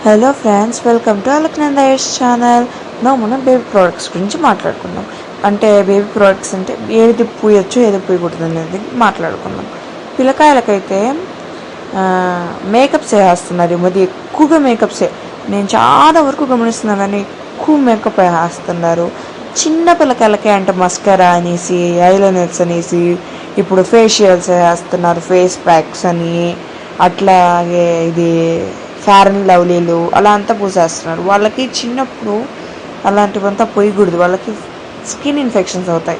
Hello friends, welcome to Alaknanda S channel. మనం baby products గురించి మాట్లాడుకుందాం. అంటే బేబీ ప్రోడక్ట్స్ అంటే ఏది పూయొచ్చు ఏది పూయకూడదు అనేది మాట్లాడుకుందాం. పిల్లకాయలకైతే మేకప్స్ వేస్తున్నారు. ఈ మధ్య ఎక్కువగా మేకప్సే నేను చాలా వరకు గమనిస్తున్నాను, కానీ ఎక్కువ మేకప్ వేస్తున్నారు. చిన్న పిల్లకాయలకే అంటే మస్కరా అనేసి, ఐలైనర్స్ అనేసి, ఇప్పుడు ఫేషియల్స్ వేస్తున్నారు, ఫేస్ ప్యాక్స్ అని, అట్లాగే ఇది ఫేర్ అండ్ లవ్లీలు అలా అంతా పూసేస్తున్నారు. వాళ్ళకి చిన్నప్పుడు అలాంటివంతా పోయకూడదు. వాళ్ళకి స్కిన్ ఇన్ఫెక్షన్స్ అవుతాయి.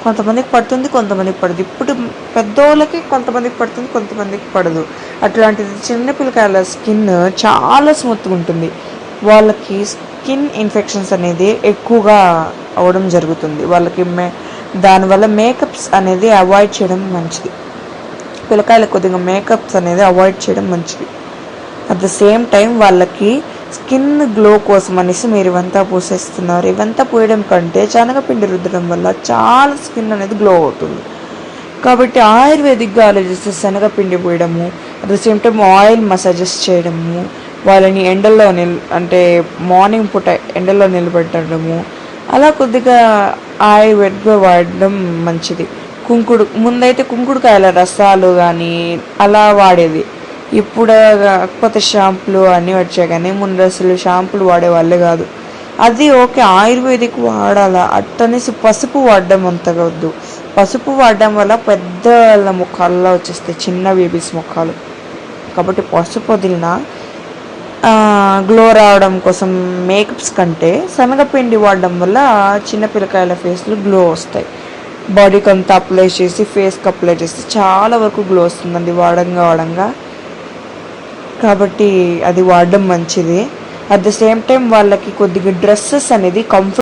కొంతమందికి పడుతుంది, కొంతమందికి పడదు. ఇప్పుడు పెద్దోళ్ళకి కొంతమందికి పడుతుంది, కొంతమందికి పడదు. అట్లాంటిది చిన్నపిల్లకాయల స్కిన్ చాలా స్మూత్గా ఉంటుంది. వాళ్ళకి స్కిన్ ఇన్ఫెక్షన్స్ అనేది ఎక్కువగా అవ్వడం జరుగుతుంది. వాళ్ళకి దానివల్ల మేకప్స్ అనేది అవాయిడ్ చేయడం మంచిది. పిల్లకాయలకు కొద్దిగా మేకప్స్ అనేది అవాయిడ్ చేయడం మంచిది. అట్ ద సేమ్ టైం వాళ్ళకి స్కిన్ గ్లో కోసం అనేసి మీరు ఇవంతా పూసేస్తున్నారు. ఇవంతా పూయడం కంటే శనగపిండి రుద్దడం వల్ల చాలా స్కిన్ అనేది గ్లో అవుతుంది. కాబట్టి ఆయుర్వేదిక్గా ఆలోచిస్తే శనగపిండి పూయడము, at the same time oil massages చేయడము, వాళ్ళని ఎండల్లో అంటే మార్నింగ్ పూట ఎండల్లో నిలబెట్టడము, అలా కొద్దిగా ఆయుర్వేదిక్గా వాడడం మంచిది. ముందైతే కుంకుడుకాయల రసాలు కానీ అలా వాడేది. ఇప్పుడు కాకపోతే షాంపులు అన్నీ వచ్చాయి, కానీ ముందు అసలు షాంపులు వాడే వాళ్ళే కాదు. అది ఓకే, ఆయుర్వేదిక్ వాడాలా అట్టనేసి పసుపు వాడడం అంతగా వద్దు. పసుపు వాడడం వల్ల పెద్ద ముఖాల్లో వచ్చేస్తాయి, చిన్న బేబీస్ ముఖాలు. కాబట్టి పసుపు వదిలిన గ్లో రావడం కోసం మేకప్స్ కంటే శనగపిండి వాడడం వల్ల చిన్న పిల్లకాయల ఫేస్లో గ్లో వస్తాయి. బాడీకి అంతా అప్లై చేసి ఫేస్కి అప్లై చేస్తే చాలా వరకు గ్లో వస్తుందండి వాడంగా. కాబట్టి అది వాడడం మంచిది. అట్ ద సేమ్ టైం వాళ్ళకి కొద్దిగా డ్రెస్సెస్ అనేది కంఫర్ట్